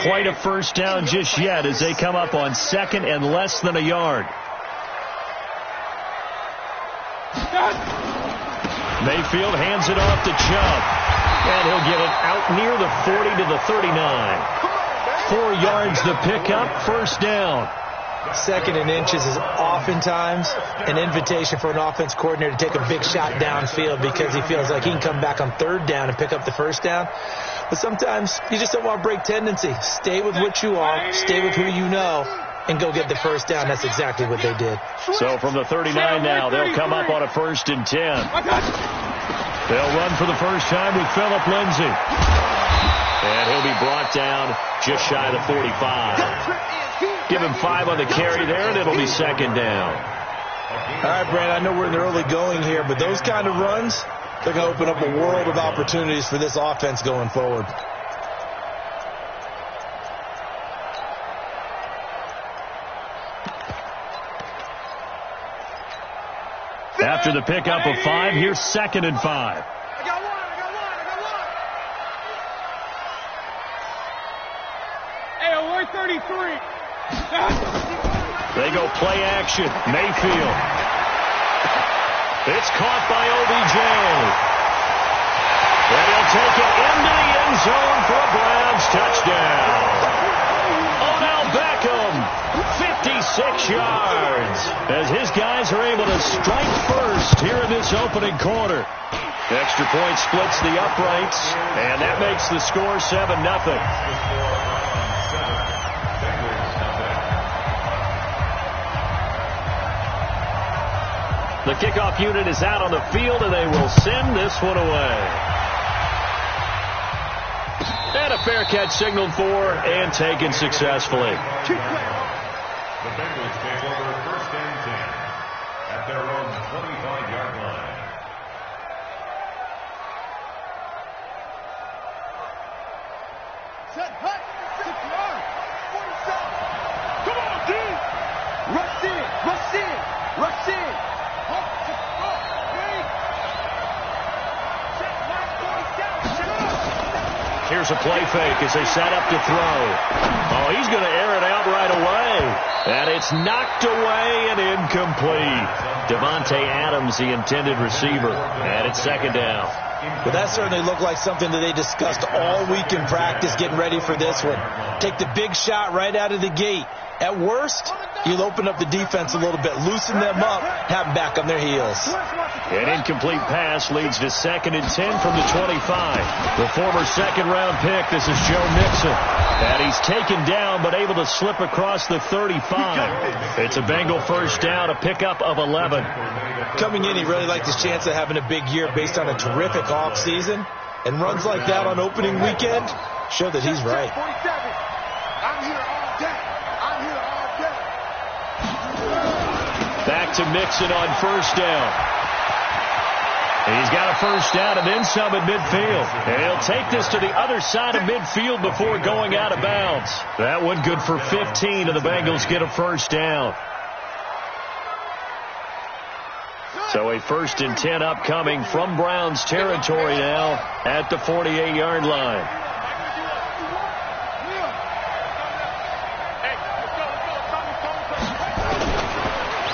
quite a first down just yet as they come up on second and less than a yard. Mayfield hands it off to Chubb. And he'll get it out near the 40 to the 39. 4 yards to pick up, first down. Second and inches is oftentimes an invitation for an offense coordinator to take a big shot downfield because he feels like he can come back on third down and pick up the first down. But sometimes you just don't want to break tendency. Stay with what you are, stay with who you know, and go get the first down. That's exactly what they did. So from the 39 now, they'll come up on a 1st and 10. They'll run for the first time with Phillip Lindsay. And he'll be brought down just shy of the 45. Give him 5 on the carry there, and it'll be second down. All right, Brad, I know we're in the early going here, but those kind of runs, they're going to open up a world of opportunities for this offense going forward. After the pickup of 5, here's 2nd and 5. I got one. Hey, 133. They go play action. Mayfield. It's caught by OBJ. And he'll take it into the end zone for a Browns touchdown. Odell Beckham, 56 yards, as his guys are able to strike first here in this opening quarter. Extra point splits the uprights, and that makes the score 7-0. The kickoff unit is out on the field, and they will send this one away. And a fair catch signaled for and taken successfully. The Bengals take over 1st and 10 at their own 25-yard line. Set, hut, 6 yards, 47. Come on, D. Rush in. Here's a play fake as they set up to throw. Oh, he's going to air it out right away. And it's knocked away and incomplete. Devontae Adams, the intended receiver. And it's 2nd down. Well, that certainly looked like something that they discussed all week in practice getting ready for this one. Take the big shot right out of the gate. At worst, you'll open up the defense a little bit, loosen them up, have them back on their heels. An incomplete pass leads to 2nd and 10 from the 25. The former 2nd-round pick, this is Joe Mixon. And he's taken down but able to slip across the 35. It's a Bengal first down, a pickup of 11. Coming in, he really liked his chance of having a big year based on a terrific offseason. And runs like that on opening weekend show that he's right. I'm here all day. Back to Mixon on first down. He's got a first down and then some at midfield. And he'll take this to the other side of midfield before going out of bounds. That one good for 15, and the Bengals get a first down. So a 1st and 10 upcoming from Browns territory now at the 48-yard line.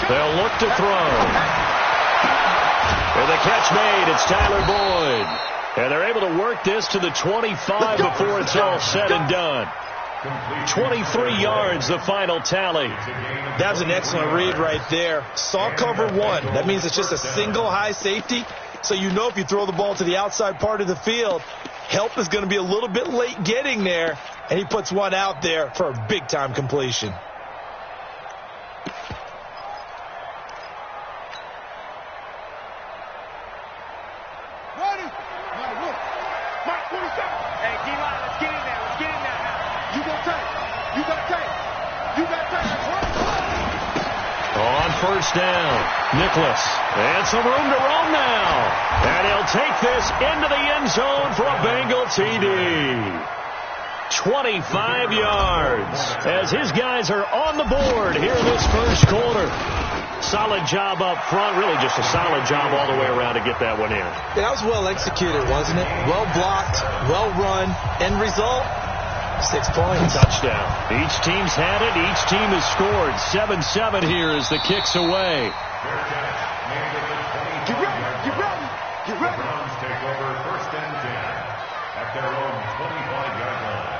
They'll look to throw. And the catch made. It's Tyler Boyd. And they're able to work this to the 25 before it's all said and done. 23 yards, the final tally. That's an excellent read right there. Saw cover 1. That means it's just a single high safety. So you know if you throw the ball to the outside part of the field, help is going to be a little bit late getting there. And he puts one out there for a big-time completion. First down, Nicholas, and some room to roam now, and he'll take this into the end zone for a Bengal TD. 25 yards as his guys are on the board here in this first quarter. Solid job up front, really just a solid job all the way around to get that one in. Yeah, that was well executed, wasn't it? Well blocked, well run, end result. 6 points. Touchdown. Each team's had it. Each team has scored. 7-7 here as the kick's away. Get ready. Get ready. Get ready. The Browns take over 1st and 10 at their own 25-yard line.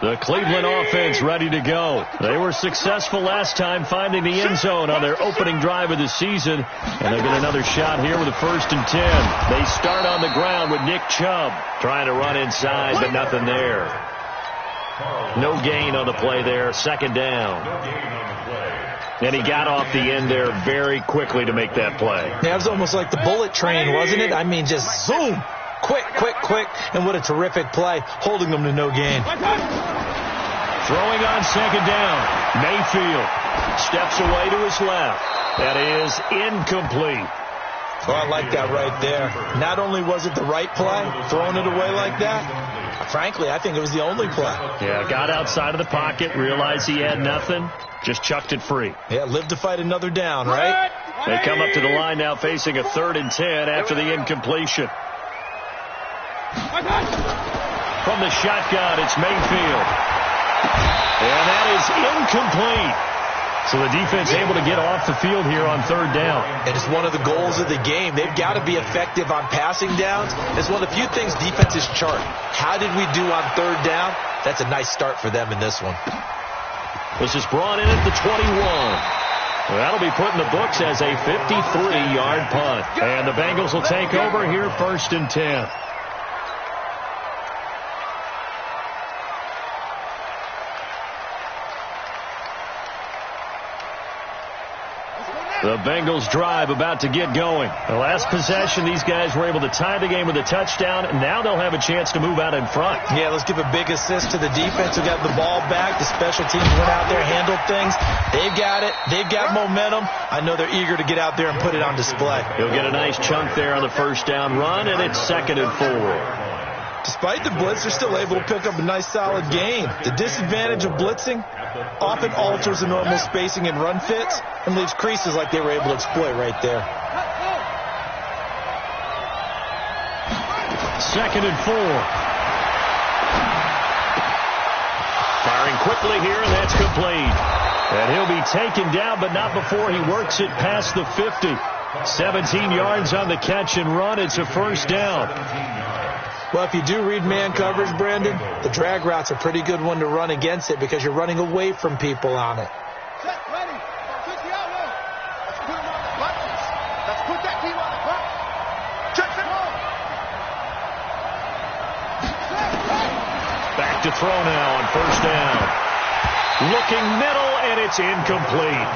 The Cleveland offense ready to go. They were successful last time finding the end zone on their opening drive of the season, and they'll get another shot here with a 1st and 10. They start on the ground with Nick Chubb trying to run inside, but nothing there. No gain on the play there. 2nd down. And he got off the end there very quickly to make that play. Yeah, it was almost like the bullet train, wasn't it? I mean, just zoom. Quick, quick, quick. And what a terrific play, holding them to no gain. Throwing on 2nd down. Mayfield steps away to his left. That is incomplete. Oh, I like that right there. Not only was it the right play, throwing it away like that, frankly, I think it was the only play. Yeah, got outside of the pocket, realized he had nothing, just chucked it free. Yeah, live to fight another down, right? They come up to the line now facing a 3rd and 10 after the incompletion. From the shotgun, it's Mayfield. And that is incomplete. So the defense able to get off the field here on 3rd down. And it's one of the goals of the game. They've got to be effective on passing downs. It's one of the few things defenses chart. How did we do on 3rd down? That's a nice start for them in this one. This is brought in at the 21. That'll be put in the books as a 53-yard punt. And the Bengals will take over here 1st and 10. The Bengals drive about to get going. The last possession, these guys were able to tie the game with a touchdown, and now they'll have a chance to move out in front. Yeah, let's give a big assist to the defense who got the ball back. The special teams went out there, handled things. They've got it. They've got momentum. I know they're eager to get out there and put it on display. He'll get a nice chunk there on the 1st down run, and it's 2nd and 4. Despite the blitz, they're still able to pick up a nice solid gain. The disadvantage of blitzing often alters the normal spacing and run fits and leaves creases like they were able to exploit right there. 2nd and 4. Firing quickly here, and that's complete. And he'll be taken down, but not before he works it past the 50. 17 yards on the catch and run. It's a 1st down. Well, if you do read man coverage, Brandon, the drag route's a pretty good one to run against it because you're running away from people on it. Set, ready. Switch the outlet. Let's put him on the buttons. Let's put that team on the button. Check them all. Back to throw now on 1st down. Looking middle, and it's incomplete.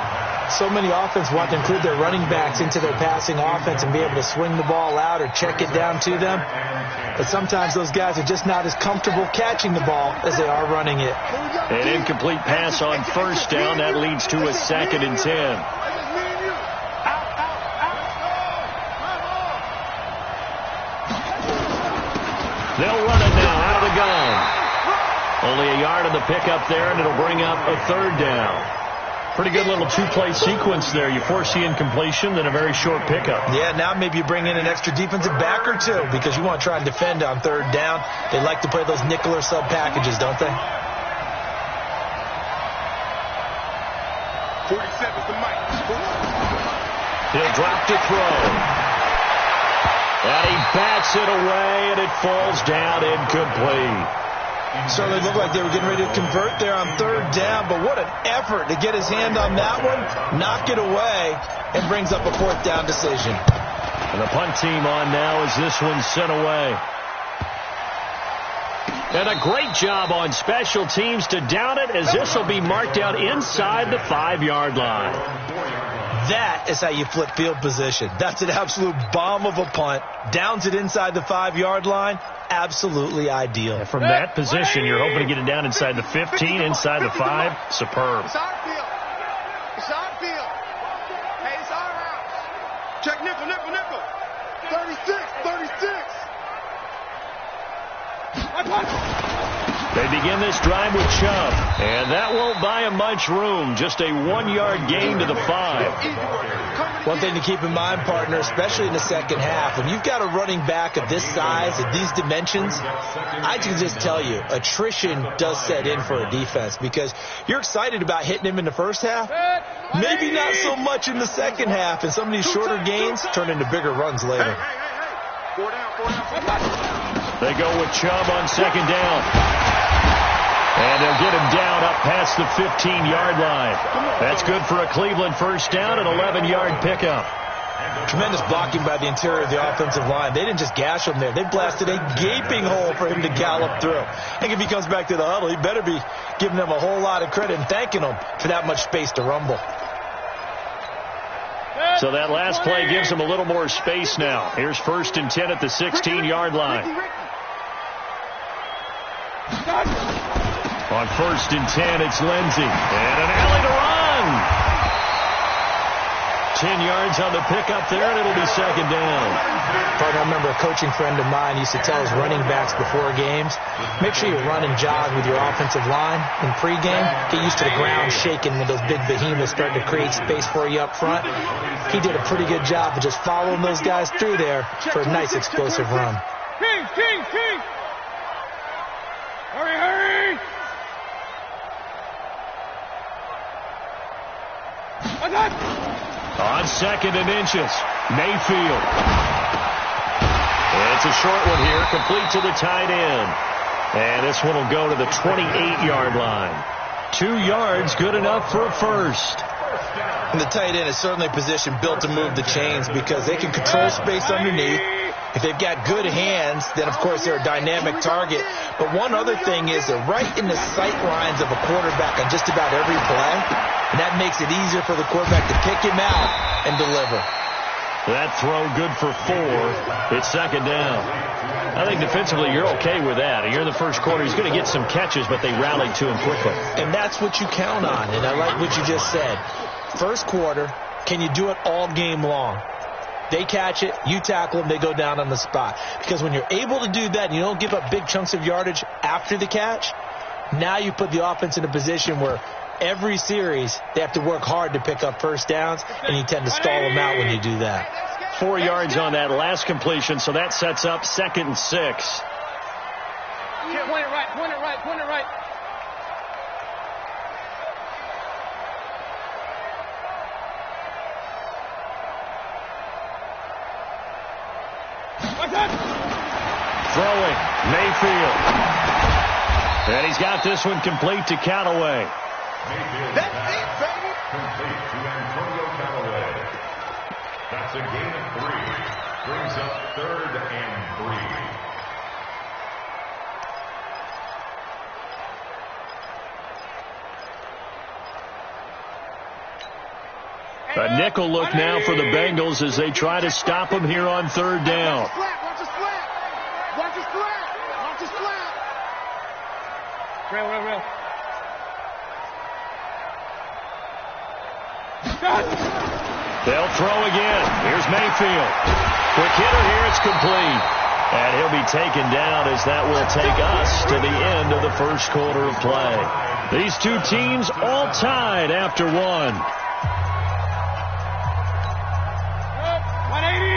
So many offense want to include their running backs into their passing offense and be able to swing the ball out or check it down to them. But sometimes those guys are just not as comfortable catching the ball as they are running it. An incomplete pass on 1st down. That leads to a 2nd and 10. They'll run it now out of the gun. Only a yard on the pickup there, and it'll bring up a 3rd down. Pretty good little 2-play sequence there. You force the incompletion, then a very short pickup. Yeah, now maybe you bring in an extra defensive back or two because you want to try and defend on 3rd down. They like to play those nickel or sub packages, don't they? 47's the mic. He'll drop to throw. And he bats it away, and it falls down incomplete. Certainly looked like they were getting ready to convert there on 3rd down, but what an effort to get his hand on that one, knock it away, and brings up a 4th down decision. And the punt team on now as this one's sent away. And a great job on special teams to down it as this will be marked out inside the 5-yard line. That is how you flip field position. That's an absolute bomb of a punt. Downs it inside the 5-yard line. Absolutely ideal. And from that position, you're hoping to get it down inside the 15, inside the 5. Superb. It's our field. It's our field. Hey, it's our house. Check nickel, nickel, nickel. 36, 36. They begin this drive with Chubb, and that won't buy him much room. Just a 1-yard gain to the 5. One thing to keep in mind, partner, especially in the second half, when you've got a running back of this size, of these dimensions, I can just tell you, attrition does set in for a defense because you're excited about hitting him in the first half, maybe not so much in the second half, and some of these shorter gains turn into bigger runs later. They go with Chubb on second down. And they'll get him down up past the 15-yard line. That's good for a Cleveland first down, an 11-yard pickup. Tremendous blocking by the interior of the offensive line. They didn't just gash him there. They blasted a gaping hole for him to gallop through. I think if he comes back to the huddle, he better be giving them a whole lot of credit and thanking them for that much space to rumble. So that last play gives them a little more space now. Here's 1st and 10 at the 16-yard line. On 1st and 10, it's Lindsey. And an alley to run. 10 yards on the pickup there, and it'll be second down. I remember a coaching friend of mine used to tell his running backs before games, make sure you run and jog with your offensive line in pregame. Get used to the ground shaking when those big behemoths start to create space for you up front. He did a pretty good job of just following those guys through there for a nice explosive run. King! Hurry! On 2nd and inches, Mayfield. It's a short one here, complete to the tight end. And this one will go to the 28-yard line. 2 yards, good enough for a first. And the tight end is certainly a position built to move the chains because they can control space underneath. If they've got good hands, then, of course, they're a dynamic target. But one other thing is they're right in the sight lines of a quarterback on just about every play. And that makes it easier for the quarterback to pick him out and deliver. That throw good for 4. It's second down. I think defensively you're okay with that. You're in the first quarter. He's going to get some catches, but they rallied to him quickly. And that's what you count on. And I like what you just said. First quarter, can you do it all game long? They catch it, you tackle them, they go down on the spot. Because when you're able to do that and you don't give up big chunks of yardage after the catch, now you put the offense in a position where every series they have to work hard to pick up first downs, and you tend to stall them out when you do that. 4 yards on that last completion, so that sets up 2nd and 6. Point it right. Throwing, Mayfield. And he's got this one complete to Callaway. That's it, baby. Complete to Antonio Callaway. That's a gain of 3. Brings up 3rd and 3. A nickel look now for the Bengals as they try to stop him here on 3rd down. Watch the slant. Real. They'll throw again. Here's Mayfield. Quick hitter here. It's complete. And he'll be taken down as that will take us to the end of the first quarter of play. These two teams all tied after 1.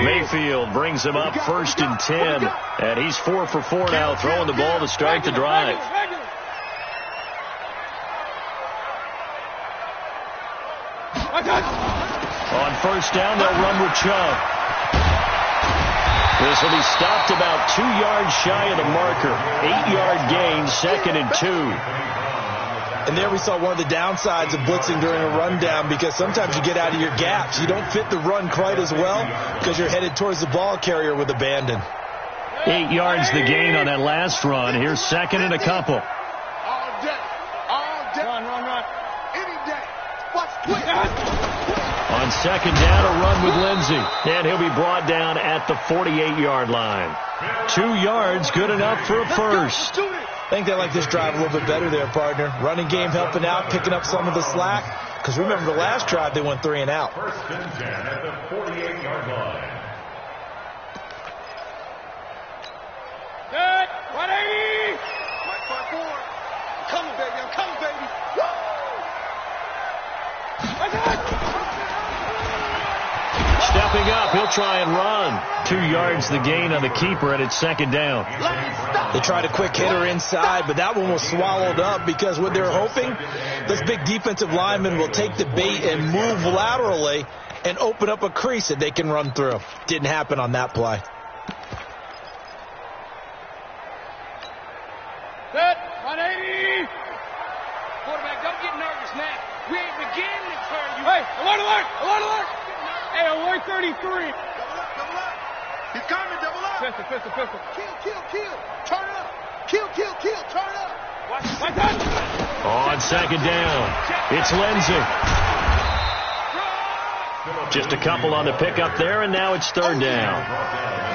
Mayfield brings him up 1st and 10, and he's 4 for 4 now, throwing the ball to start the drive. On 1st down, they'll run with Chubb. This will be stopped about 2 yards shy of the marker. 8-yard gain, 2nd and 2. And there we saw one of the downsides of blitzing during a rundown because sometimes you get out of your gaps. You don't fit the run quite as well because you're headed towards the ball carrier with abandon. 8 yards the gain on that last run. Here's 2nd and a couple. All day. Run. Any day. Watch quick. On 2nd down, a run with Lindsey. And he'll be brought down at the 48-yard line. 2 yards, good enough for a first. I think they like this drive a little bit better there, partner. Running game helping out, picking up some of the slack. Because remember, the last drive, they went 3 and out. 1st and 10 at the 48-yard line. Good. 180. try and run. 2 yards the gain on the keeper, and it's second down. They tried a quick hitter inside, but that one was swallowed up because what they're hoping, this big defensive lineman will take the bait and move laterally and open up a crease that they can run through. Didn't happen on that play. Set, 180. Quarterback, don't get nervous now. We ain't beginning to turn you. Hey, alert. Hey, alert 33. Double up. He's coming, double up. Pistol. Kill. Turn it up. Kill. Turn it up. Watch that. On second down, it's Lindsay. Just a couple on the pickup there, and now it's third down.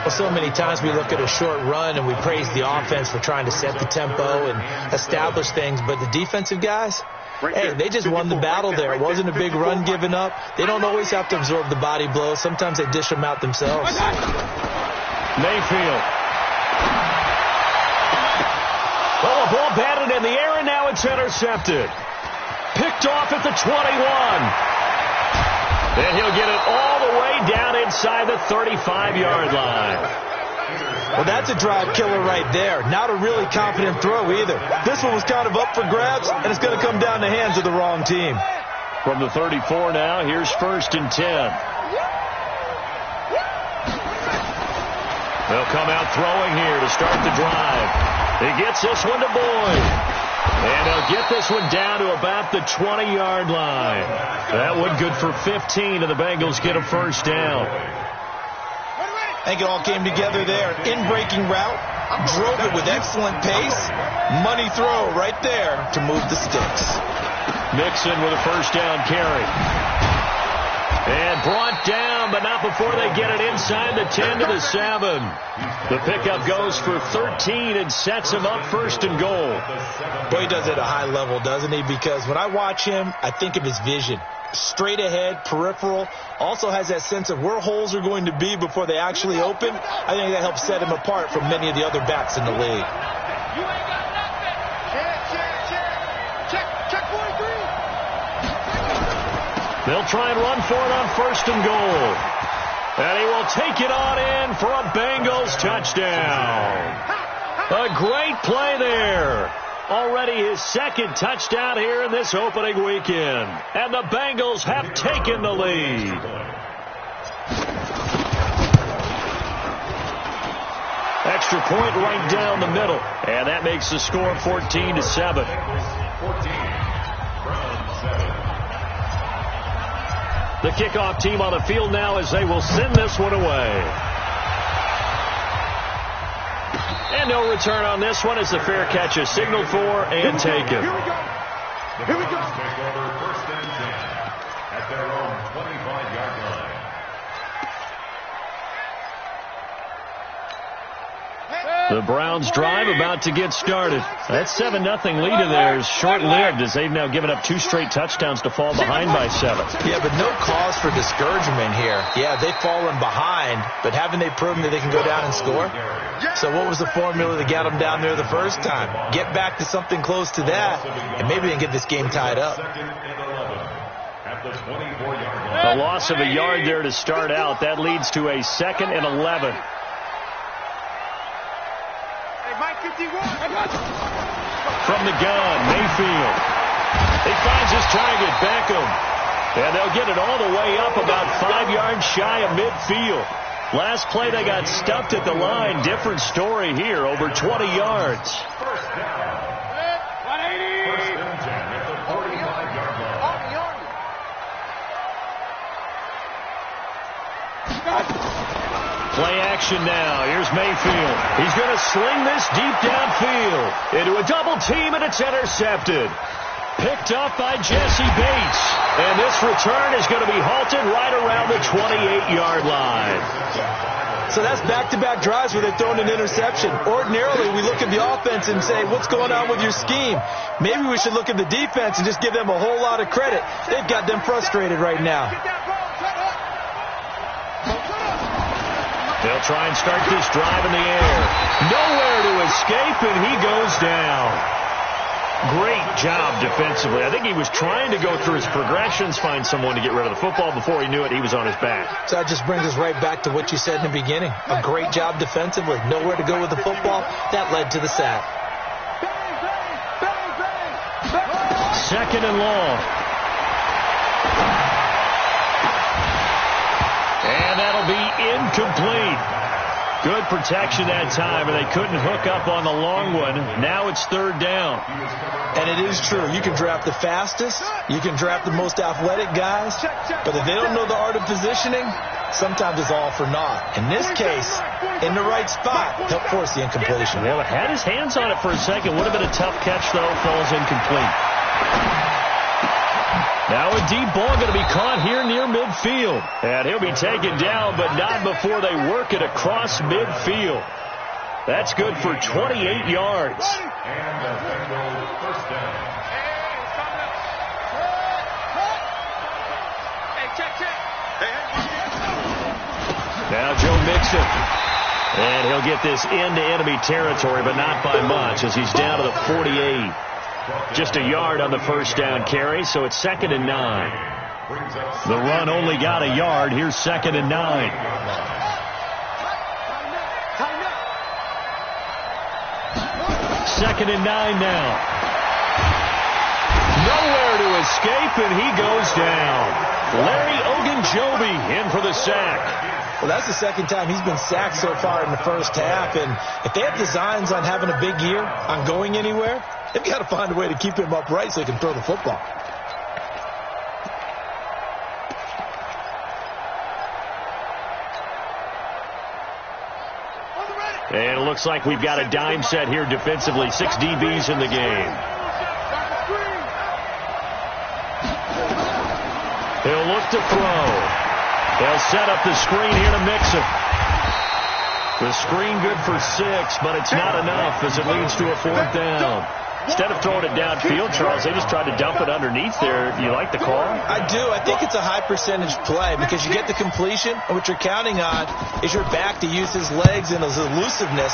Well, so many times we look at a short run and we praise the offense for trying to set the tempo and establish things, but the defensive guys, hey, they just won the battle there. It wasn't a big run given up. They don't always have to absorb the body blows. Sometimes they dish them out themselves. Mayfield. Well, a ball batted in the air, and now it's intercepted. Picked off at the 21. And he'll get it all the way down inside the 35-yard line. Well, that's a drive killer right there. Not a really confident throw either. This one was kind of up for grabs, and it's going to come down the hands of the wrong team. From the 34 now, here's first and 10. They'll come out throwing here to start the drive. He gets this one to Boyd. And they'll get this one down to about the 20-yard line. That one good for 15, and the Bengals get a first down. I think it all came together there. In-breaking route, drove it with excellent pace. Money throw right there to move the sticks. Mixon with a first down carry. And brought down, but not before they get it inside the 10 to the 7. The pickup goes for 13 and sets him up first and goal. Boy, he does it at a high level, doesn't he? Because when I watch him, I think of his vision. Straight ahead, peripheral. Also has that sense of where holes are going to be before they actually open. I think that helps set him apart from many of the other backs in the league. You ain't got nothing. Check 43. They'll try and run for it on first and goal. And he will take it on in for a Bengals touchdown. A great play there. Already his second touchdown here in this opening weekend. And the Bengals have taken the lead. Extra point right down the middle. And that makes the score 14-7. The kickoff team on the field now as they will send this one away. And no return on this one as the fair catch is signaled for and taken. Here we go. Take over first and 10 at their own 25-yard line. The Browns drive about to get started. That 7-0 lead of theirs short-lived as they've now given up 2 straight touchdowns to fall behind by 7. Yeah, but no cause for discouragement here. Yeah, they've fallen behind, but haven't they proven that they can go down and score? So what was the formula that got them down there the first time? Get back to something close to that, and maybe they can get this game tied up. A loss of a yard there to start out. That leads to a 2nd and 11. From the gun, Mayfield. He finds his target, Beckham. And they'll get it all the way up about 5 yards shy of midfield. Last play they got stuffed at the line. Different story here, over 20 yards. First down. 180. First and 10 at the 45-yard line. Play action now. Here's Mayfield. He's going to sling this deep downfield into a double team, and it's intercepted. Picked up by Jesse Bates. And this return is going to be halted right around the 28-yard line. So that's back-to-back drives where they're throwing an interception. Ordinarily, we look at the offense and say, what's going on with your scheme? Maybe we should look at the defense and just give them a whole lot of credit. They've got them frustrated right now. They'll try and start this drive in the air. Nowhere to escape, and he goes down. Great job defensively. I think he was trying to go through his progressions, find someone to get rid of the football. Before he knew it, he was on his back. So that just brings us right back to what you said in the beginning. A great job defensively. Nowhere to go with the football. That led to the sack. Second and long. And that'll be incomplete. Good protection that time, and they couldn't hook up on the long one. Now it's third down. And it is true. You can draft the fastest. You can draft the most athletic guys. But if they don't know the art of positioning, sometimes it's all for naught. In this case, in the right spot, help force the incompletion. Well, it had his hands on it for a second. Would have been a tough catch, though. Falls incomplete. Now a deep ball going to be caught here near midfield. And he'll be taken down, but not before they work it across midfield. That's good for 28 yards. And the first down. Now Joe Mixon. And he'll get this into enemy territory, but not by much, as he's down to the 48. Just a yard on the first down carry, so it's 2nd and 9. The run only got a yard. Here's 2nd and 9. Second and 9 now. Nowhere to escape, and he goes down. Larry Ogunjobi in for the sack. Well, that's the second time he's been sacked so far in the first half. And if they have designs on having a big year, on going anywhere, they've got to find a way to keep him upright so he can throw the football. And it looks like we've got a dime set here defensively. 6 DBs in the game. He'll look to throw. They'll set up the screen here to Mixon. The screen good for 6, but it's not enough as it leads to a 4th down. Instead of throwing it downfield, Charles, they just tried to dump it underneath there. Do you like the call? I do. I think it's a high percentage play because you get the completion, and what you're counting on is your back to use his legs and his elusiveness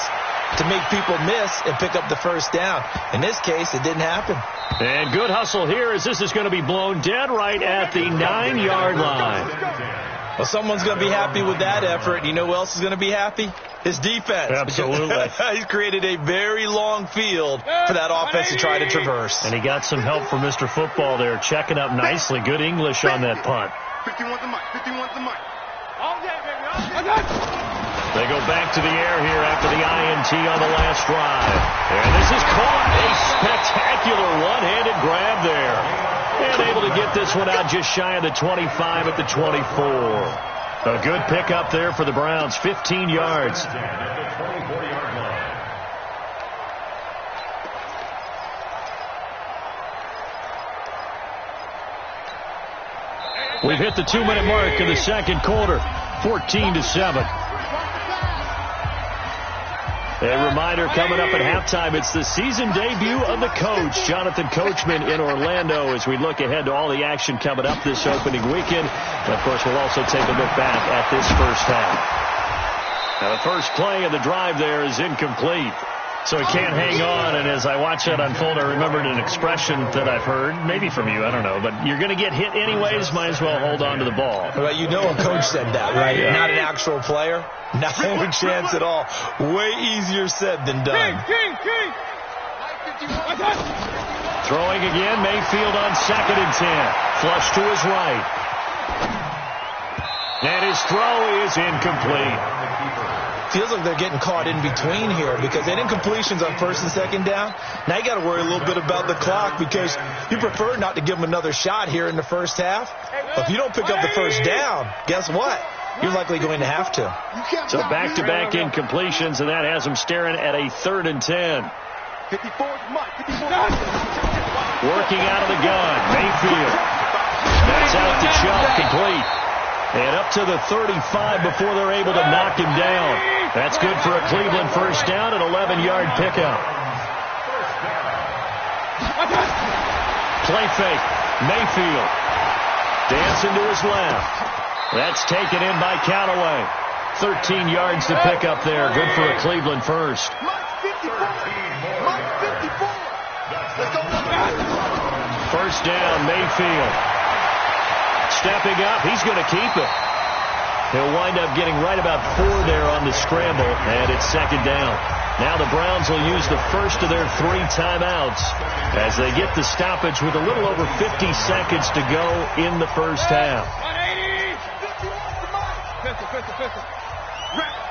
to make people miss and pick up the first down. In this case, it didn't happen. And good hustle here as this is going to be blown dead right at the 9-yard line. Well, someone's going to be happy with that effort. You know who else is going to be happy? His defense. Absolutely. He's created a very long field for that offense to try to traverse. And he got some help from Mr. Football there, checking up nicely. Good English on that punt. 51's the mic. 51's the mic. All day, baby. All day. They go back to the air here after the INT on the last drive. And this is caught. A spectacular one-handed grab there. And able to get this one out just shy of the 25 at the 24. A good pickup there for the Browns. 15 yards. We've hit the 2-minute mark of the second quarter. 14-7. A reminder coming up at halftime, it's the season debut of the coach, Jonathan Coachman, in Orlando, as we look ahead to all the action coming up this opening weekend. And, of course, we'll also take a look back at this first half. Now, the first play of the drive there is incomplete, so he can't hang on. And as I watch that unfold, I remembered an expression that I've heard, maybe from you, I don't know, but you're going to get hit anyways, might as well hold on to the ball. Well, you know a coach said that, right? Yeah. Not an actual player. Not any chance at all. Way easier said than done. Throwing again, Mayfield on 2nd and 10. Flush to his right. And his throw is incomplete. Feels like they're getting caught in between here because they didn't incompletions on 1st and 2nd down. Now you got to worry a little bit about the clock because you prefer not to give them another shot here in the first half. But if you don't pick up the first down, guess what? You're likely going to have to. So back-to-back incompletions, and that has them staring at a 3rd and 10. Working out of the gun, Mayfield. That's out to Chubb, complete. And up to the 35 before they're able to knock him down. That's good for a Cleveland first down, an 11-yard pickup. Play fake, Mayfield. Dancing to his left. That's taken in by Callaway. 13 yards to pick up there. Good for a Cleveland first. First down, Mayfield. Stepping up, he's going to keep it. He'll wind up getting right about 4 there on the scramble, and it's second down. Now the Browns will use the first of their 3 timeouts as they get the stoppage with a little over 50 seconds to go in the first half. 180! Pistol.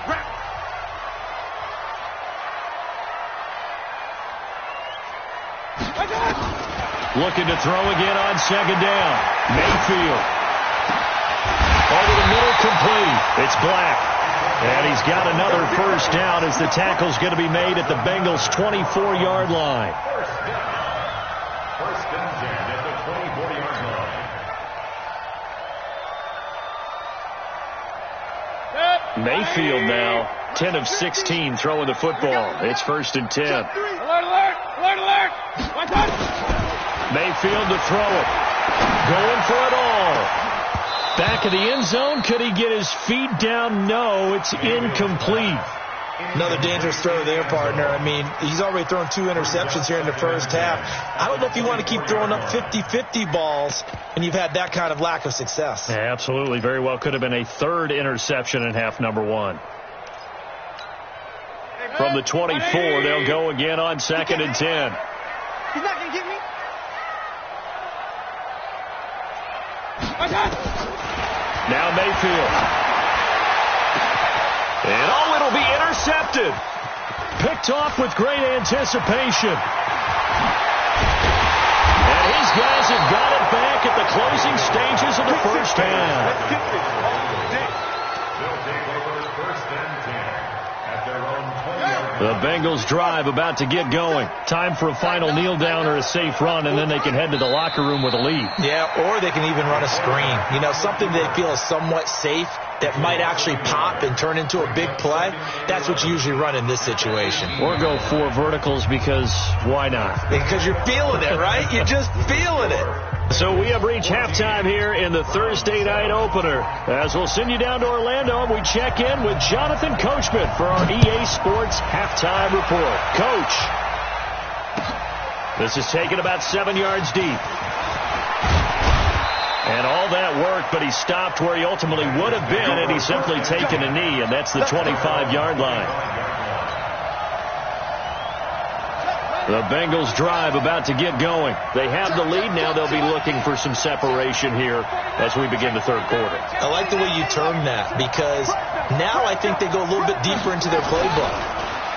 Rap. Looking to throw again on second down. Mayfield. Over the middle, complete. It's Black. And he's got another first down as the tackle's going to be made at the Bengals' 24-yard line. First and 10 at the 24-yard line. Mayfield now, 10 of 16 throwing the football. It's first and 10. Alert! Mayfield to throw it. Going for it all. Back of the end zone. Could he get his feet down? No, it's incomplete. Another dangerous throw there, partner. I mean, he's already thrown 2 interceptions here in the first half. I don't know if you want to keep throwing up 50-50 balls when you've had that kind of lack of success. Yeah, absolutely. Very well could have been a 3rd interception in half number 1. From the 24, they'll go again on second and 10. He's not going to get me. Now Mayfield. And it'll be intercepted. Picked off with great anticipation. And his guys have got it back at the closing stages of the first half. They'll take over first and 10 at their own 20-yard line. The Bengals drive about to get going. Time for a final kneel down or a safe run, and then they can head to the locker room with a lead. Yeah, or they can even run a screen. You know, something they feel is somewhat safe that might actually pop and turn into a big play. That's what you usually run in this situation. Or go 4 verticals because why not? Because you're feeling it, right? You're just feeling it. So we have reached halftime here in the Thursday night opener. As we'll send you down to Orlando, and we check in with Jonathan Coachman for our EA Sports Halftime Report. Coach, this is taken about 7 yards deep. And all that work, but he stopped where he ultimately would have been, and he's simply taken a knee, and that's the 25-yard line. The Bengals drive about to get going. They have the lead. Now they'll be looking for some separation here as we begin the third quarter. I like the way you term that, because now I think they go a little bit deeper into their playbook.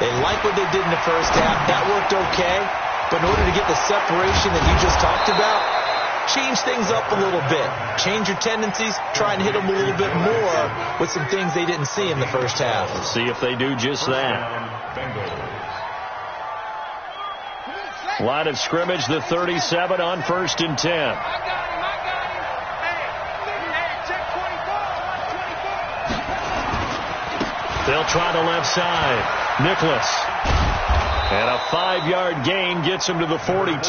They like what they did in the first half. That worked okay. But in order to get the separation that you just talked about, change things up a little bit. Change your tendencies. Try and hit them a little bit more with some things they didn't see in the first half. Let's see if they do just that. Line of scrimmage, the 37 on first and 10. I got him. Hey, check 24. They'll try the left side. Nicholas. And a 5-yard gain gets him to the 42.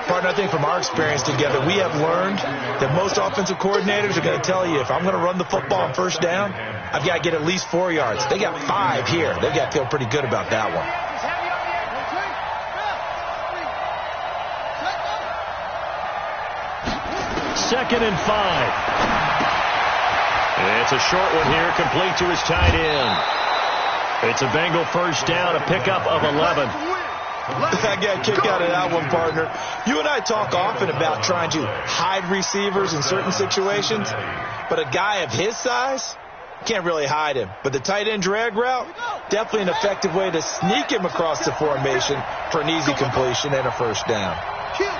Partner, I think from our experience together, we have learned that most offensive coordinators are going to tell you, if I'm going to run the football on first down, I've got to get at least 4 yards. They got 5 here. They've got to feel pretty good about that one. Second and 5. It's a short one here, complete to his tight end. It's a Bengal first down, a pickup of 11. I got a kick out of that one, partner. You and I talk often about trying to hide receivers in certain situations, but a guy of his size, can't really hide him. But the tight end drag route, definitely an effective way to sneak him across the formation for an easy completion and a first down. Kill.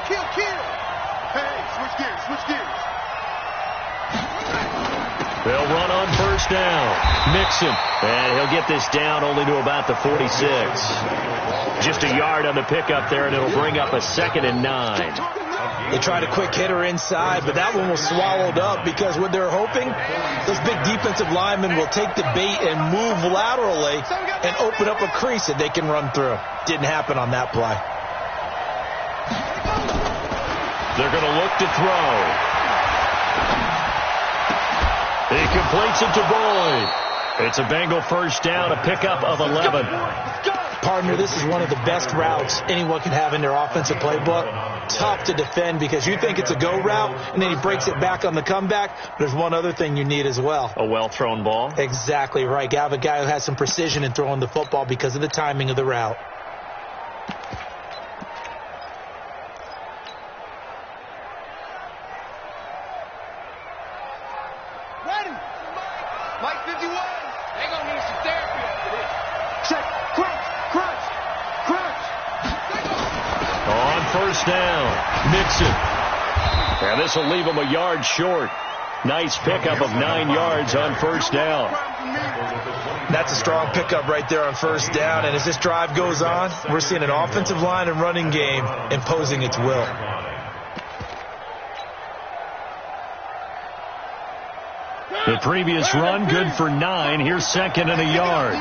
Hey, switch gears. They'll run on first down. Mixon. And he'll get this down only to about the 46. Just a yard on the pickup there, and it'll bring up a second and 9. They tried a quick hitter inside, but that one was swallowed up because what they're hoping, those big defensive linemen will take the bait and move laterally and open up a crease that they can run through. Didn't happen on that play. They're going to look to throw. He completes it to Boyd. It's a Bengal first down, a pickup of 11. Partner, this is one of the best routes anyone can have in their offensive playbook. Tough to defend because you think it's a go route, and then he breaks it back on the comeback. There's one other thing you need as well. A well-thrown ball? Exactly right. You have a guy who has some precision in throwing the football because of the timing of the route. Ready. Mike 51. They're going to need some therapy after this. Check. Crunch. Crunch. Crunch. On first down, Mixon. And this will leave him a yard short. Nice pickup of 9 yards on first down. That's a strong pickup right there on first down. And as this drive goes on, we're seeing an offensive line and running game imposing its will. The previous run, good for 9. Here's second and a yard.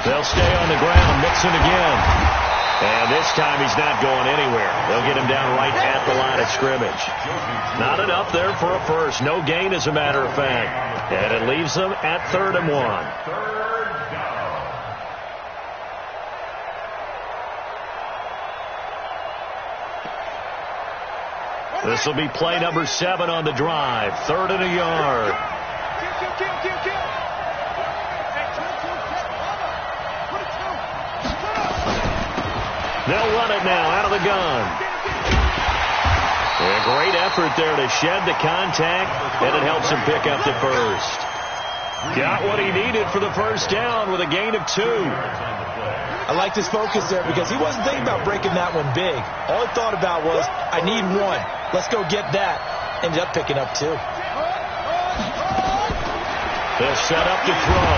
They'll stay on the ground. Mixon again. And this time he's not going anywhere. They'll get him down right at the line of scrimmage. Not enough there for a first. No gain, as a matter of fact. And it leaves them at 3rd and 1. This will be play number 7 on the drive. 3rd and a yard. They'll run it now out of the gun. A great effort there to shed the contact, and it helps him pick up the first. Got what he needed for the first down with a gain of 2. I liked his focus there because he wasn't thinking about breaking that one big. All he thought about was, I need 1. Let's go get that. Ended up picking up 2. They'll set up to throw.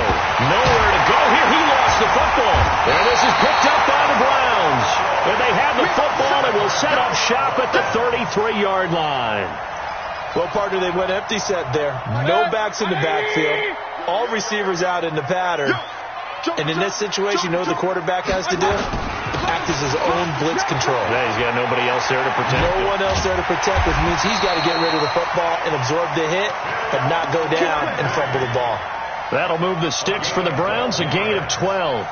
Nowhere to go here. He lost the football. And this is picked up by the Browns. And they have the football and will set up shop at the 33-yard line. Well, partner, they went empty set there. No backs in the backfield. All receivers out in the pattern. And in this situation, you know what the quarterback has to do? Act as his own blitz control. Yeah, he's got nobody else there to protect him. No one else there to protect, which means he's got to get rid of the football and absorb the hit, but not go down and fumble the ball. That'll move the sticks for the Browns, a gain of 12.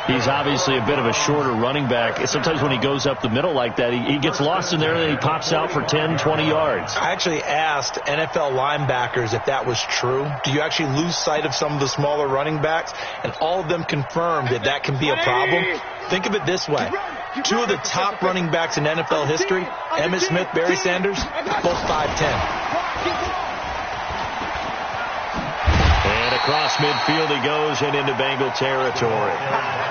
He's obviously a bit of a shorter running back. Sometimes when he goes up the middle like that, he gets lost in there and then he pops out for 10, 20 yards. I actually asked NFL linebackers if that was true. Do you actually lose sight of some of the smaller running backs? And all of them confirmed that that can be a problem. Think of it this way. 2 of the top running backs in NFL history, Emmitt Smith, Barry Sanders, both 5'10". Across midfield he goes and into Bengal territory.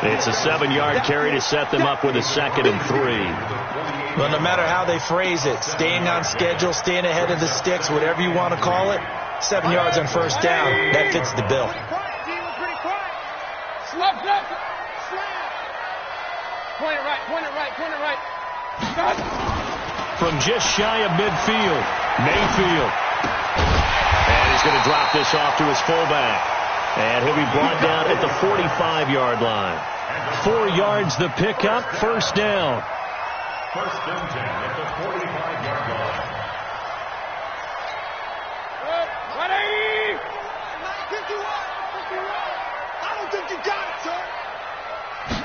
It's a 7-yard carry to set them up with a 2nd and 3. Well, no matter how they phrase it, staying on schedule, staying ahead of the sticks, whatever you want to call it, 7 yards on first down, that fits the bill. Point it right, point it right, point it right. From just shy of midfield, Mayfield. And he's going to drop this off to his fullback. And he'll be brought down at the 45-yard line. 4 yards the pickup, first down. First and 10 at the 45-yard line. 180! 51! I don't think you got it, sir.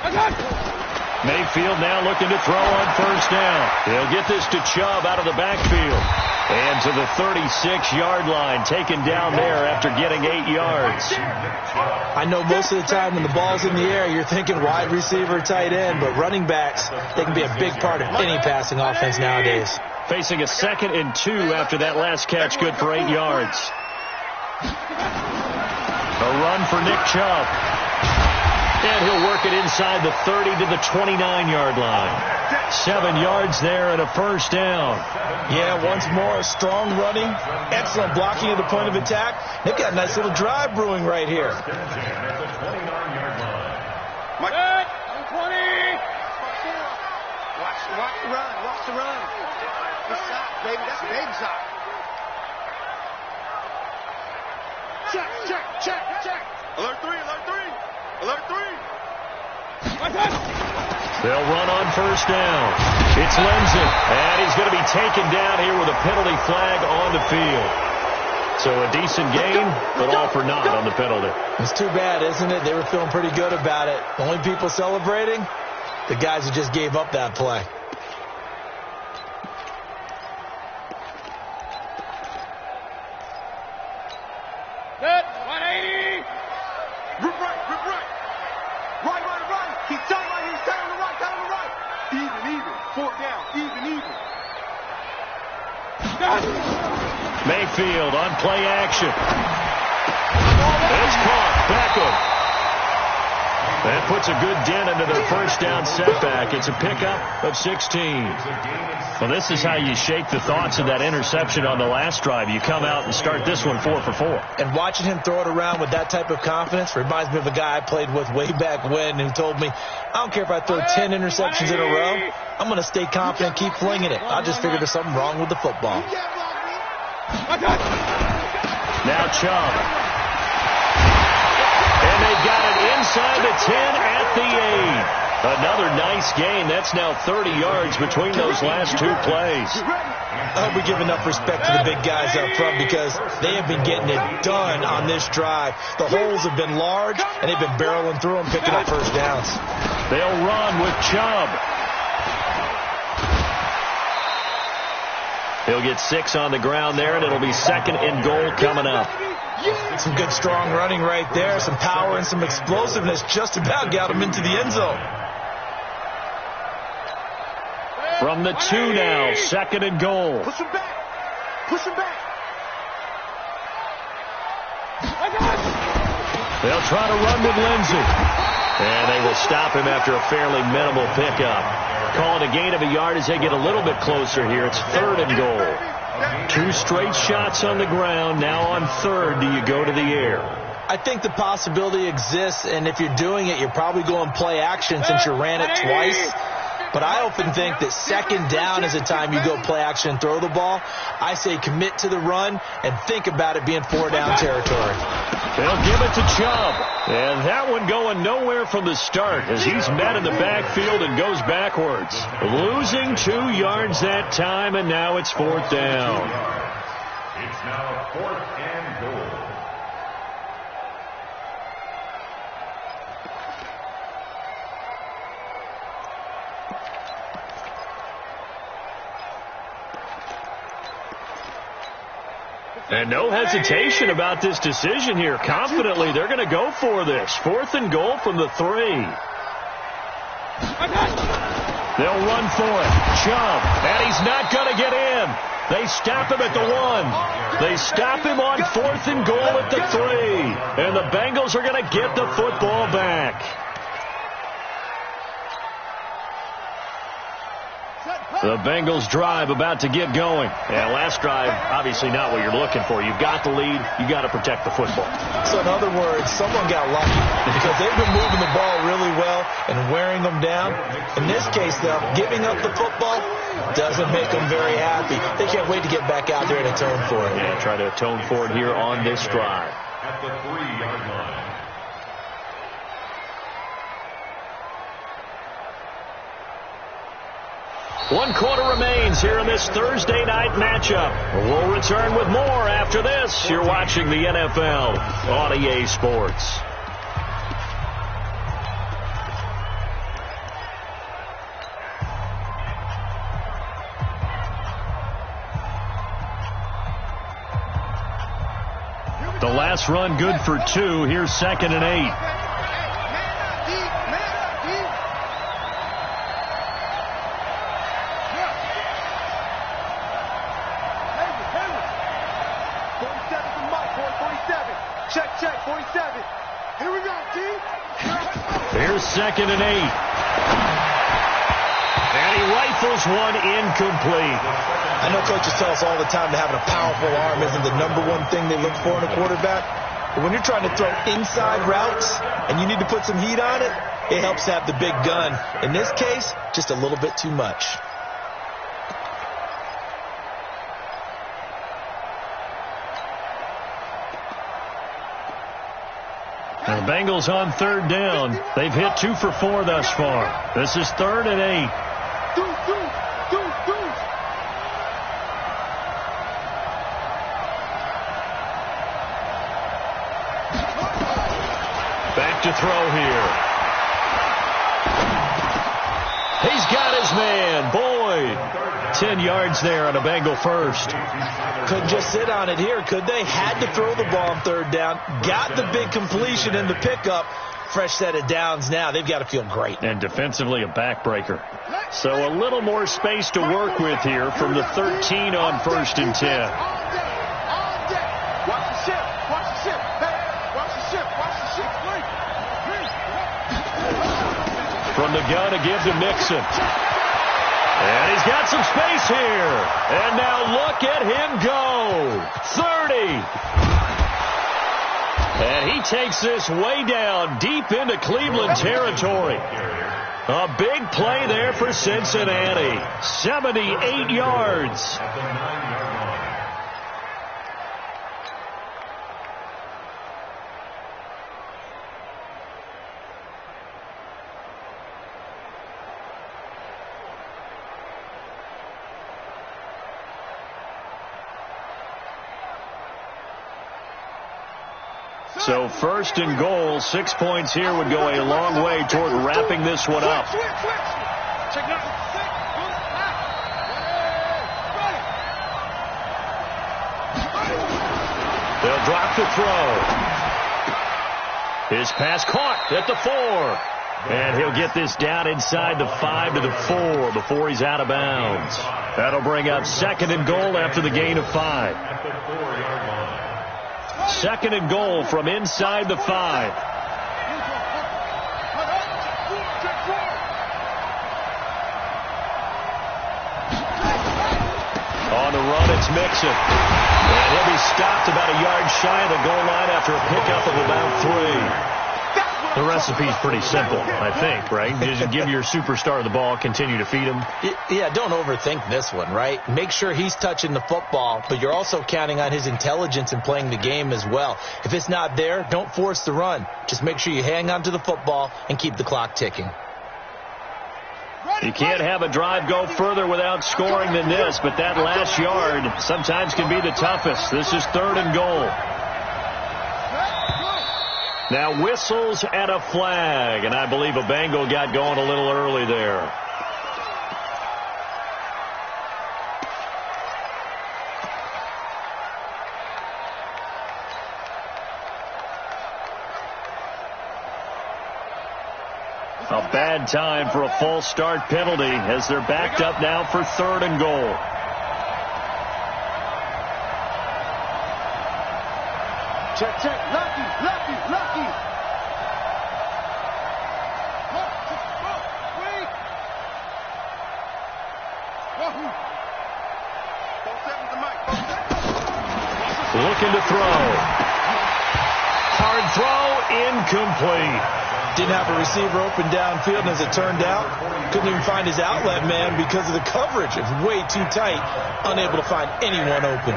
I got it. Mayfield now looking to throw on first down. He'll get this to Chubb out of the backfield. And to the 36-yard line, taken down there after getting 8 yards. I know most of the time when the ball's in the air, you're thinking wide receiver, tight end, but running backs, they can be a big part of any passing offense nowadays. Facing a 2nd and 2 after that last catch, good for 8 yards. A run for Nick Chubb. And he'll work it inside the 30 to the 29-yard line. 7 yards there and a first down. Yeah, once more, strong running, excellent blocking at the point of attack. They've got a nice little drive brewing right here. Mike. 120. Watch the run, watch the run. Good shot, baby, that's a baby shot. Check. Alert 3. Alert 3. They'll run on first down. It's Lindsay, and he's going to be taken down here with a penalty flag on the field. So a decent gain, but all for naught on the penalty. It's too bad, isn't it? They were feeling pretty good about it. The only people celebrating, the guys who just gave up that play. Good. 180. Rip right. Right. He's tight right. He's tight on the right. Even. 4 down. Even. Mayfield on play action. It's caught. Beckham. That puts a good dent into their first down setback. It's a pickup of 16. Well, this is how you shake the thoughts of that interception on the last drive. You come out and start this one 4 for 4. And watching him throw it around with that type of confidence reminds me of a guy I played with way back when who told me, I don't care if I throw 10 interceptions in a row. I'm going to stay confident, keep flinging it. I just figured there's something wrong with the football. Now Chubb. And they've got it inside the 10 at the 8. Another nice gain. That's now 30 yards between those last 2 plays. I hope we give enough respect to the big guys up front because they have been getting it done on this drive. The holes have been large, and they've been barreling through them, picking up first downs. They'll run with Chubb. He'll get 6 on the ground there, and it'll be 2nd and goal coming up. Some good, strong running right there. Some power and some explosiveness just about got him into the end zone. From the 2 now, 2nd and goal. Push him back. They'll try to run with Lindsey. And they will stop him after a fairly minimal pickup. Calling a gain of a yard as they get a little bit closer here. It's 3rd and goal. 2 straight shots on the ground. Now on 3rd, do you go to the air? I think the possibility exists, and if you're doing it, you're probably going play action since you ran it twice. But I often think that 2nd down is the time you go play action and throw the ball. I say commit to the run and think about it being 4 down territory. They'll give it to Chubb. And that one going nowhere from the start as he's met in the backfield and goes backwards. Losing 2 yards that time, and now it's 4th down. It's now 4th and goal. And no hesitation about this decision here. Confidently, they're going to go for this. 4th and goal from the 3. They'll run for it. Chubb, and he's not going to get in. They stop him at the 1. They stop him on 4th and goal at the 3. And the Bengals are going to get the football back. The Bengals drive about to get going. And last drive, obviously not what you're looking for. You've got the lead. You've got to protect the football. So in other words, someone got lucky because they've been moving the ball really well and wearing them down. In this case, though, giving up the football doesn't make them very happy. They can't wait to get back out there and atone for it. Yeah, try to atone for it here on this drive. At the 3-yard line. One quarter remains here in this Thursday night matchup. We'll return with more after this. You're watching the NFL on EA Sports. The last run good for 2. Here's 2nd and 8. Check, 47. Here we go, D. Here's 2nd and 8. And he rifles one incomplete. I know coaches tell us all the time that having a powerful arm isn't the number one thing they look for in a quarterback. But when you're trying to throw inside routes and you need to put some heat on it, it helps to have the big gun. In this case, just a little bit too much. The Bengals on 3rd down. They've hit 2 for 4 thus far. This is 3rd and 8. to throw here. He's got his man, Boyd. 10 yards there on a Bengal first. Couldn't just sit on it here, could they? Had to throw the ball on third down. Got the big completion in the pickup. Fresh set of downs now. They've got to feel great. And defensively a backbreaker. So a little more space to work with here from the 13 on 1st and 10. Watch the ship. Watch the ship. Hey, watch the ship. Watch the ship. From the gun, a give to Mixon. And he's got some space here. And now look at him go. 30. And he takes this way down deep into Cleveland territory. A big play there for Cincinnati. 78 yards. At the 9-yard line. So 1st and goal, 6 points here would go a long way toward wrapping this one up. They'll drop the throw. His pass caught at the 4. And he'll get this down inside the 5 to the 4 before he's out of bounds. That'll bring up 2nd and goal after the gain of 5. At the 4-yard line. 2nd and goal from inside the 5. On the run, it's Mixon. And he'll be stopped about a yard shy of the goal line after a pickup of about 3. The recipe's pretty simple, I think, right? Just give your superstar the ball, continue to feed him. Yeah, don't overthink this one, right? Make sure he's touching the football, but you're also counting on his intelligence in playing the game as well. If it's not there, don't force the run. Just make sure you hang on to the football and keep the clock ticking. You can't have a drive go further without scoring than this, but that last yard sometimes can be the toughest. This is 3rd and goal. Now whistles and a flag, and I believe a Bengal got going a little early there. A bad time for a false start penalty as they're backed up now for 3rd and goal. Check, check. Lucky, lucky, lucky. Looking to throw. Hard throw, incomplete. Didn't have a receiver open downfield, and as it turned out, couldn't even find his outlet man because of the coverage. It was way too tight, unable to find anyone open.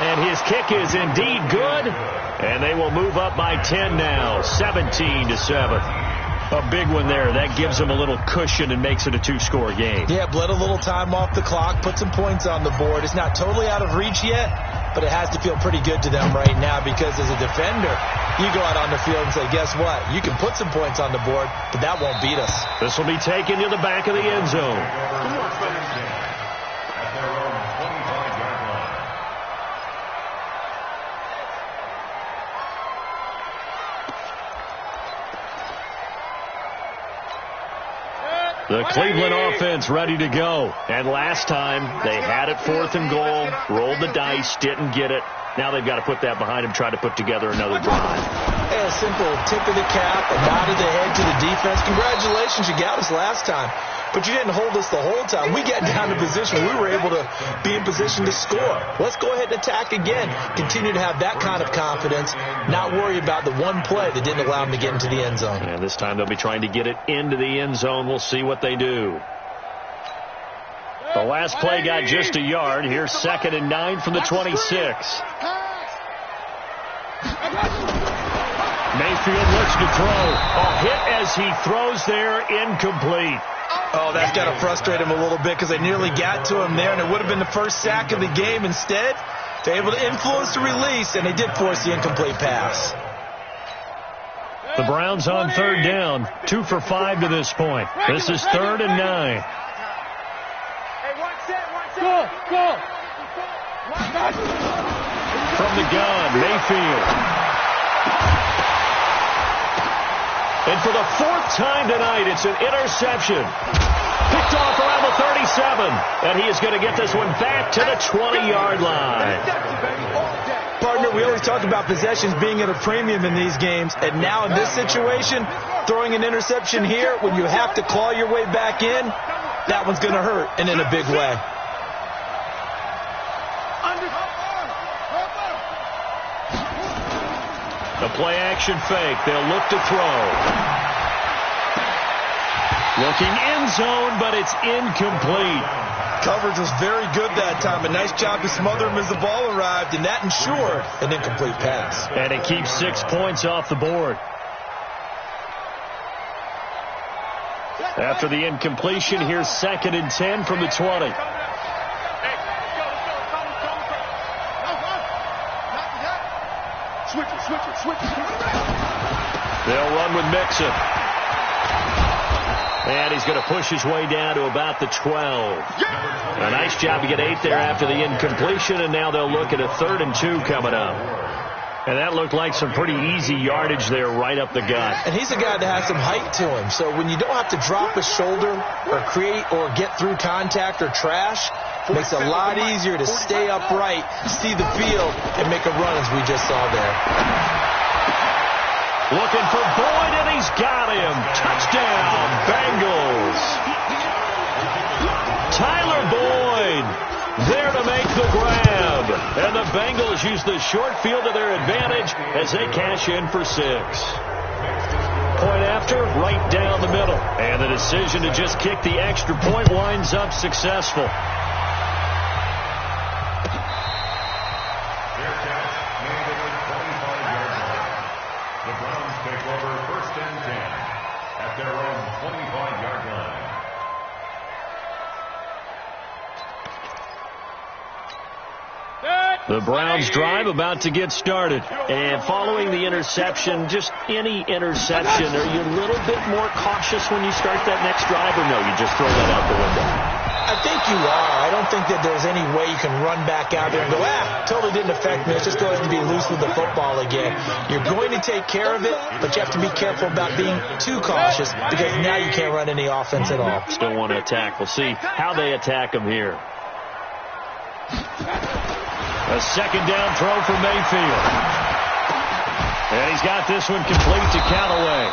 And his kick is indeed good, and they will move up by 10 now, 17-7. A big one there. That gives them a little cushion and makes it a 2-score game. Yeah, bled a little time off the clock, put some points on the board. It's not totally out of reach yet, but it has to feel pretty good to them right now because as a defender, you go out on the field and say, guess what? You can put some points on the board, but that won't beat us. This will be taken to the back of the end zone. At their own 25-yard line. The Cleveland offense ready to go. And last time, they had it 4th and goal, rolled the dice, didn't get it. Now they've got to put that behind them, try to put together another drive. Hey, a simple tip of the cap, a nod of the head to the defense. Congratulations, you got us last time. But you didn't hold us the whole time. We got down to position. We were able to be in position to score. Let's go ahead and attack again. Continue to have that kind of confidence. Not worry about the one play that didn't allow them to get into the end zone. And this time they'll be trying to get it into the end zone. We'll see what they do. The last play got just a yard. Here's 2nd and 9 from the 26. Mayfield looks to throw. A hit as he throws there, incomplete. Oh, that's got to frustrate him a little bit because they nearly got to him there, and it would have been the first sack of the game. Instead, they're able to influence the release, and they did force the incomplete pass. The Browns on third down, 2 for 5 to this point. This is 3rd and 9. Go. From the gun, Mayfield. And for the 4th time tonight, it's an interception. Picked off around the 37. And he is going to get this one back to the 20-yard line. Partner, we always talk about possessions being at a premium in these games. And now in this situation, throwing an interception here when you have to claw your way back in, that one's going to hurt, and in a big way. The play-action fake. They'll look to throw. Looking end zone, but it's incomplete. Coverage was very good that time. A nice job to smother him as the ball arrived, and that ensured an incomplete pass. And it keeps 6 points off the board. After the incompletion, here's 2nd and 10 from the 20. Switch it. They'll run with Mixon. And he's going to push his way down to about the 12. A nice job to get 8 there after the incompletion, and now they'll look at a 3rd and 2 coming up. And that looked like some pretty easy yardage there right up the gut. And he's a guy that has some height to him. So when you don't have to drop a shoulder or create or get through contact or trash, it makes it a lot easier to stay upright, see the field, and make a run as we just saw there. Looking for Boyd, and he's got him. Touchdown, Bengals. Tyler Boyd there to make the grab. And the Bengals use the short field to their advantage as they cash in for 6. Point after, right down the middle. And the decision to just kick the extra point winds up successful. The Browns take over 1st and 10 at their own 25-yard line. The Browns drive about to get started. And following the interception, just any interception, are you a little bit more cautious when you start that next drive, or no, you just throw that out the window? I think you are. I don't think that there's any way you can run back out there and go, totally didn't affect me. Let's just go ahead and be loose with the football again. You're going to take care of it, but you have to be careful about being too cautious because now you can't run any offense at all. Still want to attack. We'll see how they attack him here. A 2nd down throw for Mayfield. And he's got this one complete to Callaway.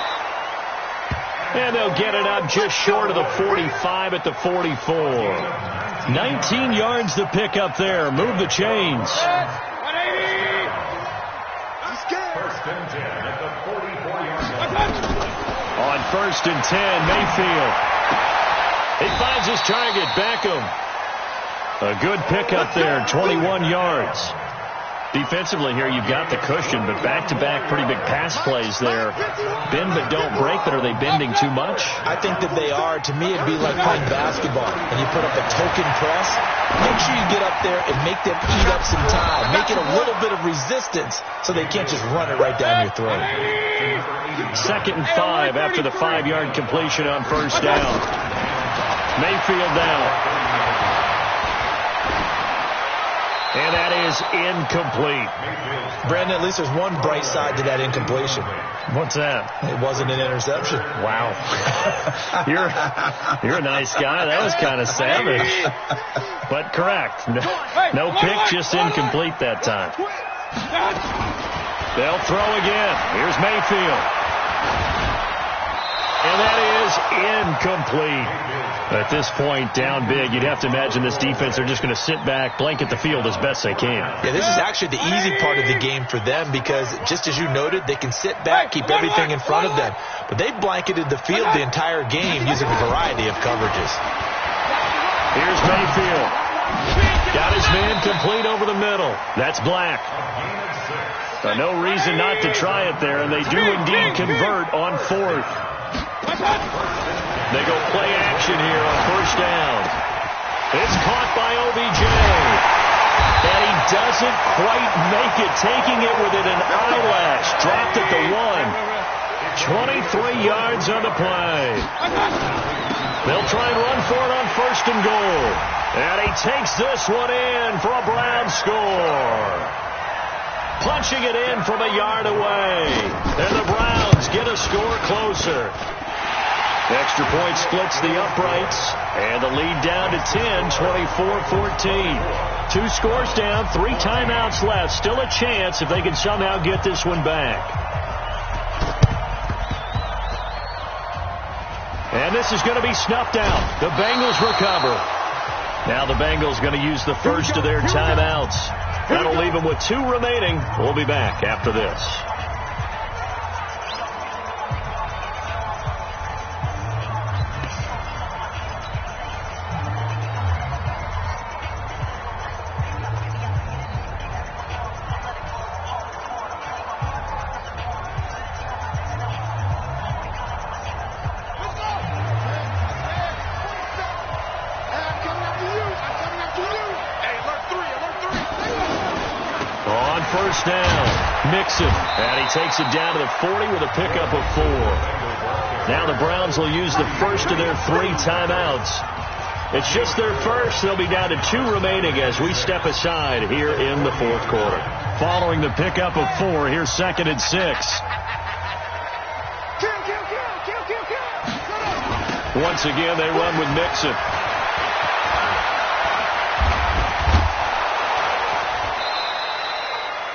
And they'll get it up just short of the 45 at the 44. 19 yards to pick up there. Move the chains. 1st and 10 at the 44-yard line. On 1st and 10, Mayfield. He finds his target, Beckham. A good pickup there, 21 yards. Defensively here, you've got the cushion, but back-to-back pretty big pass plays there. Bend but don't break, but are they bending too much? I think that they are. To me, it'd be like playing basketball, and you put up a token press. Make sure you get up there and make them eat up some time. Make it a little bit of resistance so they can't just run it right down your throat. 2nd and 5 after the 5-yard completion on 1st down. Mayfield down. And that is incomplete. Brandon, at least there's one bright side to that incompletion. What's that? It wasn't an interception. Wow. You're a nice guy. That was kind of savage. But correct. No pick, just incomplete that time. They'll throw again. Here's Mayfield. And that is incomplete. At this point, down big, you'd have to imagine this defense are just going to sit back, blanket the field as best they can. Yeah, this is actually the easy part of the game for them because, just as you noted, they can sit back, keep everything in front of them. But they blanketed the field the entire game using a variety of coverages. Here's Mayfield. Got his man complete over the middle. That's Black. No reason not to try it there, and they do indeed convert on 4th. They go play action here on first down. It's caught by OBJ. And he doesn't quite make it, taking it within an eyelash. Dropped at the 1. 23 yards on the play. They'll try and run for it on first and goal. And he takes this one in for a Brown score. Punching it in from a yard away. And the Browns get a score closer. Extra point splits the uprights. And the lead down to 10, 24-14. 2 scores down, 3 timeouts left. Still a chance if they can somehow get this one back. And this is going to be snuffed out. The Bengals recover. Now the Bengals going to use the first of their timeouts. That'll leave them with 2 remaining. We'll be back after this. First down, Mixon, and he takes it down to the 40 with a pickup of 4. Now the Browns will use the first of their 3 timeouts. It's just their first. They'll be down to 2 remaining as we step aside here in the 4th quarter. Following the pickup of 4, here's 2nd and 6. Once again, they run with Mixon.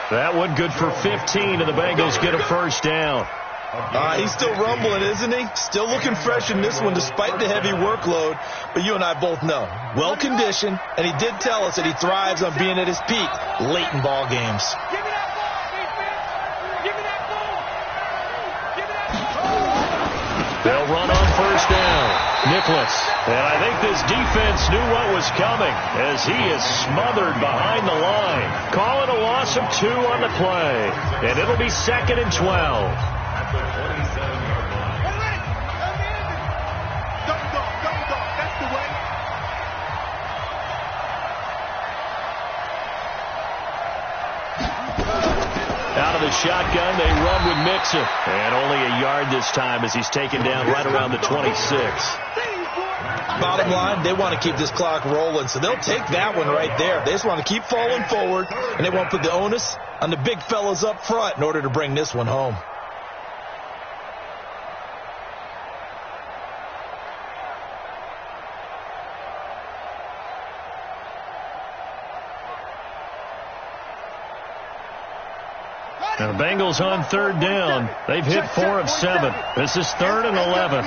That one good for 15, and the Bengals get a first down. He's still rumbling, isn't he? Still looking fresh in this one despite the heavy workload. But you and I both know, well-conditioned, and he did tell us that he thrives on being at his peak late in ball games. Give me that ball, defense. Give me that ball. Give me that ball. They'll run on first down. Nicholas. And I think this defense knew what was coming as he is smothered behind the line. Call it a loss of 2 on the play. And it'll be 2nd and 12. At the 27-yard line. Double dog. That's the way. Out of the shotgun, they run with Mixon. And only a yard this time as he's taken down right around the 26. Bottom line, they want to keep this clock rolling, so they'll take that one right there. They just want to keep falling forward, and they won't put the onus on the big fellas up front in order to bring this one home. Now the Bengals on 3rd down. They've hit 4 of 7. This is 3rd and 11.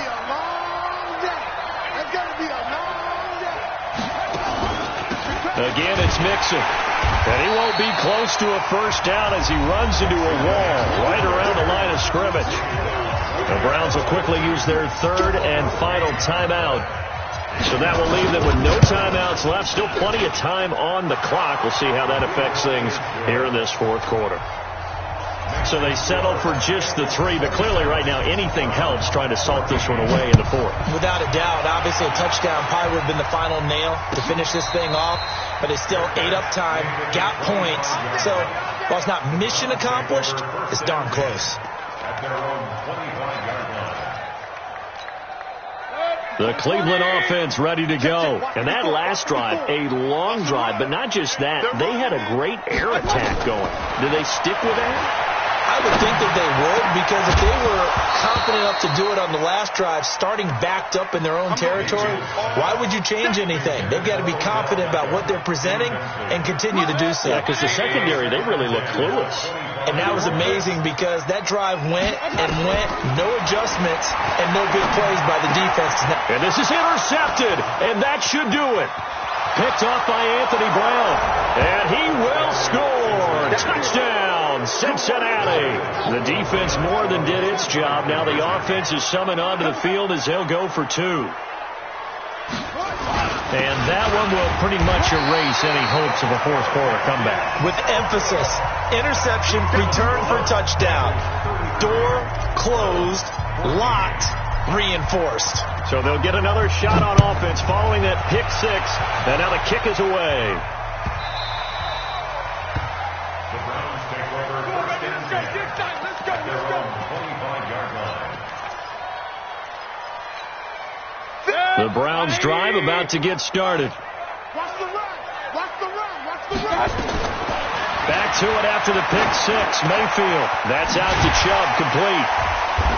Again, it's Mixon. And he won't be close to a first down as he runs into a wall right around the line of scrimmage. The Browns will quickly use their 3rd and final timeout. So that will leave them with no timeouts left. Still plenty of time on the clock. We'll see how that affects things here in this 4th quarter. So they settle for just the 3, but clearly right now anything helps trying to salt this one away in the 4th. Without a doubt, obviously a touchdown probably would have been the final nail to finish this thing off, but it's still ate up time, got points. So while it's not mission accomplished, it's darn close. At their own 25-yard line. The Cleveland offense ready to go. And that last drive, a long drive, but not just that. They had a great air attack going. Do they stick with that? I would think that they would, because if they were confident enough to do it on the last drive, starting backed up in their own territory, why would you change anything? They've got to be confident about what they're presenting and continue to do so. Yeah, because the secondary, they really look clueless. And that was amazing because that drive went and went, no adjustments, and no big plays by the defense. And this is intercepted, and that should do it. Picked off by Anthony Brown, and he will score. Touchdown, Cincinnati. The defense more than did its job. Now the offense is summoned onto the field as they'll go for 2. And that one will pretty much erase any hopes of a 4th quarter comeback. With emphasis, interception, return for touchdown. Door closed, locked, reinforced. So they'll get another shot on offense following that pick six. And now the kick is away. The Browns take over first and 10 at their own 25-yard line. The Browns drive about to get started. Watch the run. Watch the run. Watch the run. Back to it after the pick six. Mayfield. That's out to Chubb, complete.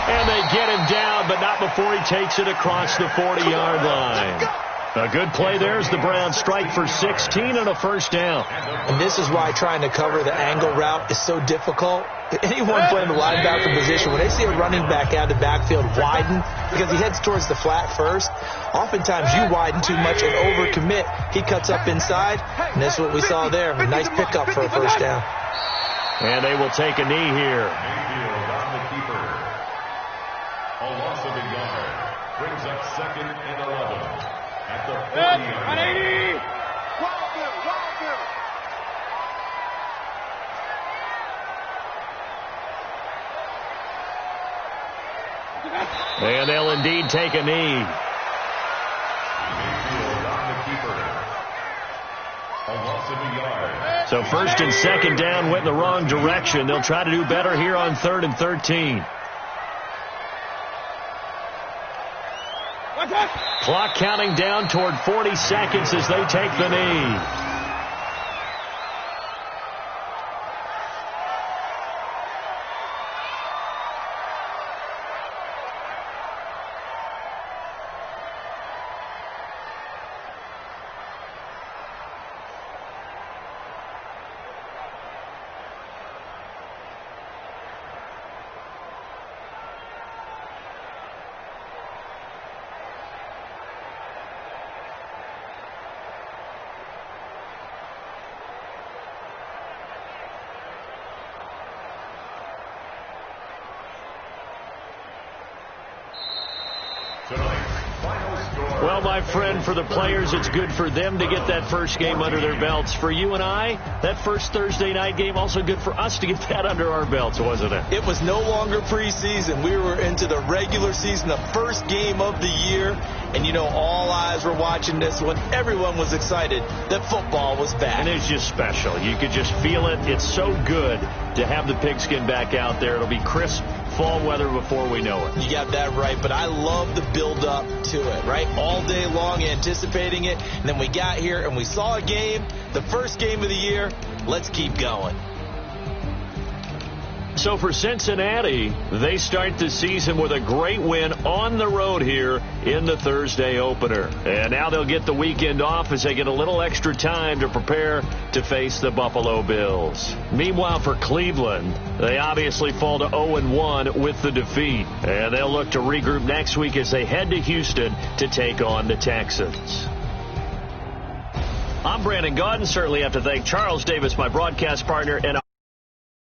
And they get him down, but not before he takes it across the 40-yard line. A good play there as the Browns strike for 16 and a first down. And this is why trying to cover the angle route is so difficult. Anyone playing the linebacker position, when they see a running back out of the backfield widen, because he heads towards the flat first, oftentimes you widen too much and overcommit. He cuts up inside, and that's what we saw there. A nice pickup for a first down. And they will take a knee here. Mayfield on the keeper. A loss of a yard. Brings up second and 11. At the 40-yard line. Wild Bill. Wild Bill. And they'll indeed take a knee. Mayfield on the keeper. A loss of a yard. So first and second down went in the wrong direction. They'll try to do better here on 3rd and 13. Clock counting down toward 40 seconds as they take the knee. Well, my friend, for the players, it's good for them to get that first game under their belts. For you and I, that first Thursday night game, also good for us to get that under our belts, wasn't it? It was no longer preseason. We were into the regular season, the first game of the year. And, you know, all eyes were watching this one. Everyone was excited that football was back. And it's just special. You could just feel it. It's so good to have the pigskin back out there. It'll be crisp fall weather before we know it. You got that right, but I love the build-up to it, right? All day long anticipating it, and then we got here and we saw a game, the first game of the year. Let's keep going. So for Cincinnati, they start the season with a great win on the road here in the Thursday opener. And now they'll get the weekend off as they get a little extra time to prepare to face the Buffalo Bills. Meanwhile, for Cleveland, they obviously fall to 0-1 with the defeat. And they'll look to regroup next week as they head to Houston to take on the Texans. I'm Brandon Gaudin. Certainly have to thank Charles Davis, my broadcast partner, and